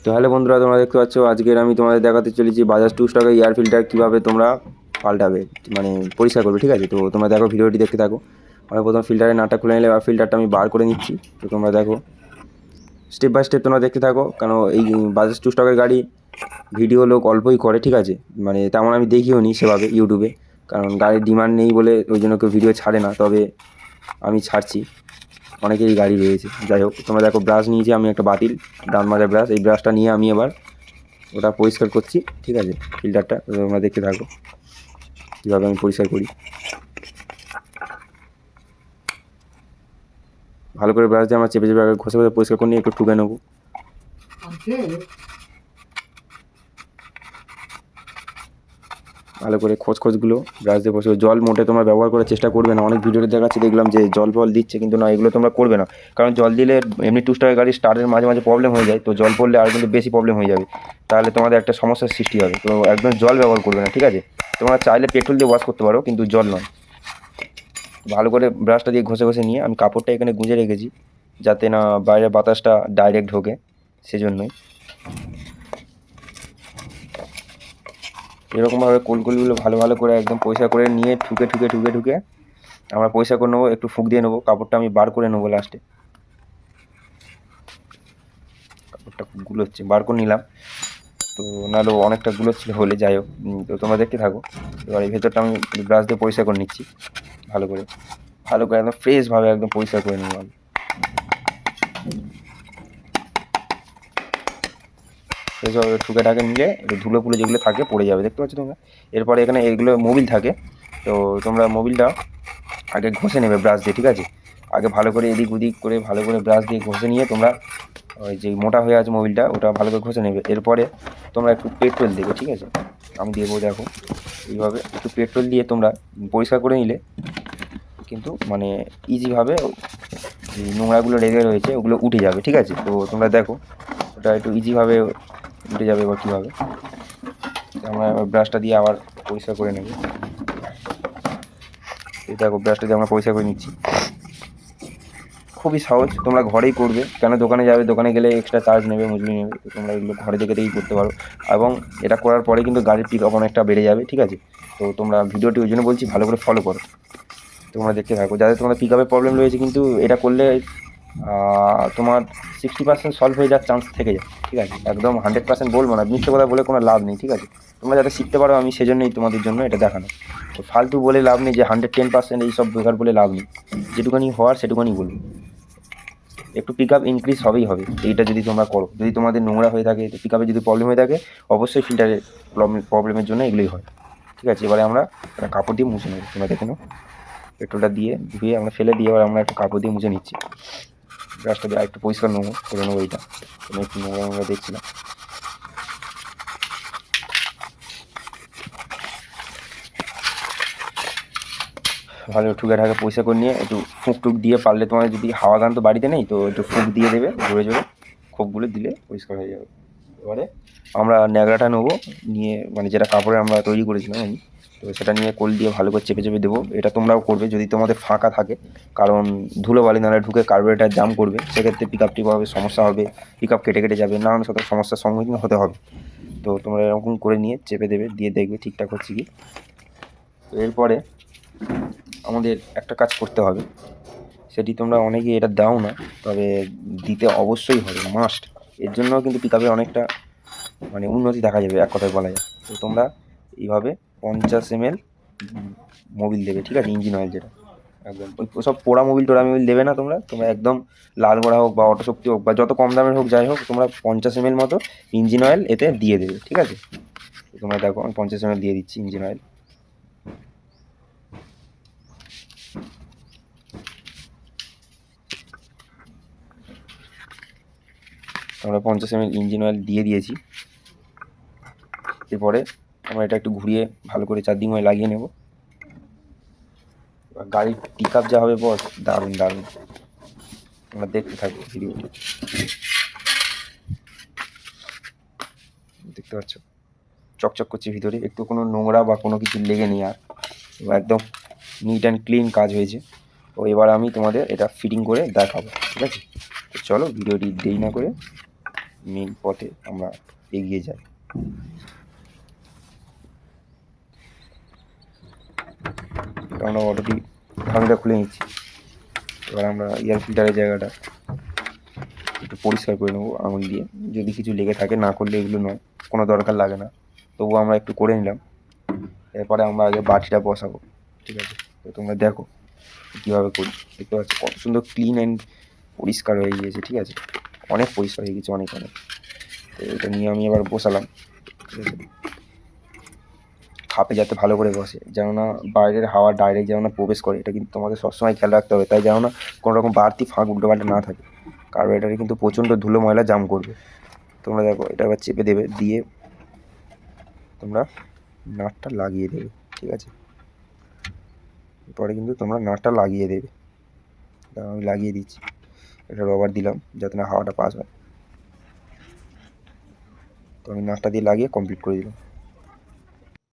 তো হ্যালো বন্ধুরা, তোমরা দেখতে পাচ্ছ আজকের আমি তোমাদের দেখাতে চলেছি বাজাজ 2 স্টকের এয়ার ফিল্টার কীভাবে তোমরা পাল্টাবে, মানে পরিষ্কার করবে। ঠিক আছে, তো তোমরা দেখো, ভিডিওটি দেখতে থাকো। আমরা প্রথম ফিল্টারের নাটটা খুলে নিলে এয়ার ফিল্টারটা আমি বার করে নিচ্ছি। তো তোমরা দেখো, স্টেপ বাই স্টেপ তোমরা দেখতে থাকো, কারণ এই বাজাজ 2 স্টকের গাড়ি ভিডিও লোক অল্পই করে। ঠিক আছে, মানে তেমন আমি দেখিও নি সেভাবে ইউটিউবে, কারণ গাড়ির ডিমান্ড নেই বলে ওই জন্য কেউ ভিডিও ছাড়ে না। তবে আমি ছাড়ছি, অনেকেরই গাড়ি রয়েছে। যাই হোক, তোমরা দেখো, ব্রাশ নিয়েছি আমি একটা বাতিল দাঁত মাজার ব্রাশ। এই ব্রাশটা নিয়ে আমি এবার ওটা পরিষ্কার করছি। ঠিক আছে, ফিল্টারটা তোমরা দেখতে থাকো কীভাবে আমি পরিষ্কার করি। ভালো করে ব্রাশ দিয়ে আমরা চেপে চেপে ঘষে ঘষে পরিষ্কার করে নিয়ে একটু ঠুকে নেবো। ভালো করে খোঁজগুলো ব্রাশ দিয়ে বসে। জল মোটে তোমরা ব্যবহার করার চেষ্টা করবে না। অনেক ভিডিওতে দেখাচ্ছি, দেখলাম যে জল ফল দিচ্ছে, কিন্তু না, এগুলো তোমরা করবে না। কারণ জল দিলে এমনি 2 স্টারের গাড়ি স্টার্টের মাঝে মাঝে প্রবলেম হয়ে যায়, তো জল পড়লে আর কিন্তু বেশি প্রবলেম হয়ে যাবে, তাহলে তোমাদের একটা সমস্যার সৃষ্টি হবে। তো একদম জল ব্যবহার করবে না। ঠিক আছে, তোমরা চাইলে পেট্রোল দিয়ে ওয়াশ করতে পারো, কিন্তু জল নয়। ভালো করে ব্রাশটা দিয়ে ঘষে ঘষে নিয়ে আমি কাপড়টা এখানে গুঁজে রেখেছি, যাতে না বাইরের বাতাসটা ডাইরেক্ট ঢোকে, সেজন্যই। এরকমভাবে কোলগুলো ভালো ভালো করে একদম পরিষ্কার করে নিয়ে ঠুকে ঠুকে ঠুকে ঠুকে আমরা পরিষ্কার করে নেবো। একটু ফুঁক দিয়ে নেবো, কাপড়টা আমি বার করে নেবো লাস্টে। কাপড়টা গুলোচ্ছে, বার করে নিলাম, তো নাহলে অনেকটা গুলোচ্ছিল হলে। যাই হোক, তো তোমরা দেখতে থাকো। এবার এই ভেতরটা আমি ব্রাশ দিয়ে পরিষ্কার করে নিচ্ছি, ভালো করে একদম ফ্রেশভাবে একদম পরিষ্কার করে নেবো আমি। ফ্রেশভাবে ঠুকে ঠাকে নিলে একটু ধুলো ফুলো যেগুলো থাকে পড়ে যাবে, দেখতে পাচ্ছ তোমরা। এরপরে এখানে এগুলো মোবিল থাকে, তো তোমরা মোবিলটা আগে ঘষে নেবে ব্রাশ দিয়ে। ঠিক আছে, আগে ভালো করে এদিক ওদিক করে ভালো করে ব্রাশ দিয়ে ঘষে নিয়ে তোমরা ওই যে মোটা হয়ে আছে মোবিলটা, ওটা ভালো করে ঘষে নেবে। এরপরে তোমরা একটু পেট্রোল দেবে। ঠিক আছে, আমি দেবো, দেখো এইভাবে একটু পেট্রোল দিয়ে তোমরা পরিষ্কার করে নিলে কিন্তু মানে ইজিভাবে যে নোংরাগুলো লেগে রয়েছে ওগুলো উঠে যাবে। ঠিক আছে, তো তোমরা দেখো ওটা একটু ইজিভাবে উঠে যাবে। এবার কীভাবে আমরা ব্রাশটা দিয়ে আবার পরিষ্কার করে নেব। এই দেখো, ব্রাশটা দিয়ে আমরা পরিষ্কার করে নিচ্ছি। খুবই সহজ, তোমরা ঘরেই করবে। কেন দোকানে যাবে? দোকানে গেলে এক্সট্রা চার্জ নেবে, মজুরি নেবে। তো তোমরা এগুলো ঘরে থেকেই করতে পারো, এবং এটা করার পরে কিন্তু গাড়ির পিক আপ অনেকটা বেড়ে যাবে। ঠিক আছে, তো তোমরা ভিডিওটি ওই জন্য বলছি ভালো করে ফলো করো, তোমরা দেখতে থাকো। যাদের তোমরা পিক আপের প্রবলেম রয়েছে, কিন্তু এটা করলে তোমার 60% সলভ হয়ে যাওয়ার চান্স থেকে যায়। ঠিক আছে, একদম 100% বলবো না, মিথ্যে কথা বলে কোনো লাভ নেই। ঠিক আছে, তোমরা যাতে শিখতে পারো, আমি সেজন্যই তোমাদের জন্য এটা দেখানো। তো ফালতু বলে লাভ নেই যে 110% এইসব বেকার বলে লাভ নেই। যেটুকুনি হওয়ার সেটুকুনি বলবো। একটু পিক আপ ইনক্রিজ হবেই হবে এইটা যদি তোমরা করো। যদি তোমাদের নোংরা হয়ে থাকে, তো পিক আপে যদি প্রবলেম হয়ে থাকে, অবশ্যই ফিল্টারের প্রবলেমের জন্য এগুলোই হয়। ঠিক আছে, এবারে আমরা একটা কাপড় দিয়ে মুছে নেবো। তোমরা দেখে নাও, পেট্রোলটা দিয়ে ধুয়ে আমরা ফেলে দিয়ে এবার আমরা একটা কাপড় দিয়ে মুছে নিচ্ছি। ব্রাশটা দিয়ে একটু পরিষ্কার করে নেবো এইটা। আমি একটু নোংরা দেখছিলাম। ভালো ঠুকে ঠাকে পরিষ্কার করে নিয়ে একটু ফুঁক টুক দিয়ে, পারলে তোমার যদি হাওয়া গান তো বাড়িতে নেই, তো একটু ফুঁক দিয়ে দেবে জোরে জোরে, খোপগুলো দিলে পরিষ্কার হয়ে যাবে। এবারে আমরা ন্যাকড়াটা নেবো, নিয়ে মানে যেটা কাপড়ে আমরা তৈরি করেছিলাম আমি, তো সেটা নিয়ে কোল দিয়ে ভালো করে চেপে চেপে দেবো। এটা তোমরাও করবে যদি তোমাদের ফাঁকা থাকে, কারণ ধুলোবালি নালে ঢুকে কার্বোরেটার জাম করবে, সেক্ষেত্রে পিক আপটি পাবে, সমস্যা হবে, পিক আপ কেটে কেটে যাবে, নানান সাথে সমস্যার সম্মুখীন হতে হবে। তো তোমরা এরকম করে নিয়ে চেপে দেবে, দিয়ে দেখবে ঠিকঠাক হচ্ছে কি। তো এরপরে আমাদের একটা কাজ করতে হবে, সেটি তোমরা অনেকে এটা দাও না, তবে দিতে অবশ্যই হবে, মাস্ট। এর জন্য কিন্তু পিক আপে অনেকটা মানে উন্নতি দেখা যাবে, এক কথায় বলা যায়। তো তোমরা এইভাবে 50 ml মোবিল দেবে। ঠিক আছে, ইঞ্জিন অয়েল, যেটা একদম ওই সব পোড়া মোবিল দেবে না। তোমরা একদম লাল গোড়া হোক বা অটোশক্তি হোক বা যত কম দামের হোক, যাই হোক, তোমরা 50 ml মতো ইঞ্জিন অয়েল এতে দিয়ে দেবে। ঠিক আছে, তোমরা দেখো আমি 50 ml দিয়ে দিচ্ছি ইঞ্জিন অয়েল। আমরা 50 ml ইঞ্জিন অয়েল দিয়ে দিয়েছি। এরপরে আমরা এটা একটু ঘুরিয়ে ভালো করে চারদিকে লাগিয়ে নেব। গাড়ির পিক আপ যা হবে বস, দারুণ দারুণ। তোমরা দেখতে থাকো ভিডিওটি। দেখতে পাচ্ছ চকচক করছে ভিতরে, একটু কোনো নোংরা বা কোনো কিছু লেগে নেই আর, একদম নিট অ্যান্ড ক্লিন কাজ হয়েছে। তো এবার আমি তোমাদের এটা ফিটিং করে দেখাবো। ঠিক আছে, তো চলো ভিডিওটি দেরি না করে মেন পথে আমরা এগিয়ে যাই। আমরা অটোটি ঢাকনাটা খুলে নিচ্ছি। এবার আমরা এয়ার ফিল্টারের জায়গাটা একটু পরিষ্কার করে নেবো আঙুল দিয়ে। যদি কিছু লেগে থাকে, না করলে এগুলো নয়, কোনো দরকার লাগে না, তবুও আমরা একটু করে নিলাম। এরপরে আমরা আগে বাটিটা বসাবো, ঠিক আছে? তো তোমরা দেখো কীভাবে করি। দেখতে পাচ্ছি কত সুন্দর ক্লিন অ্যান্ড পরিষ্কার হয়ে গিয়েছে, ঠিক আছে? অনেক পরিষ্কার হয়ে গেছে, অনেক। তো এটা নিয়ে আমি এবার বসালাম, ঠিক আছে? খাপে যাতে ভালো করে বসে, যেন না বাইরের হাওয়া ডাইরেক্ট যেন না প্রবেশ করে, এটা কিন্তু তোমাদের সবসময় খেয়াল রাখতে হবে। তাই যেন না কোনো রকম বাড়তি ফাঁক উল্টোপাল্টা না থাকে। কার্বোরেটারে কিন্তু প্রচণ্ড ধুলো ময়লা জাম করবে। তোমরা দেখো, এটা আবার চেপে দেবে, দিয়ে তোমরা নাটটা লাগিয়ে দেবে, ঠিক আছে? পরে কিন্তু তোমরা নাটটা লাগিয়ে দেবে। আমি লাগিয়ে দিচ্ছি, এটা রবার দিলাম যাতে না হাওয়াটা পাস হয়। তো আমি নাটটা দিয়ে লাগিয়ে কমপ্লিট করে দিলাম।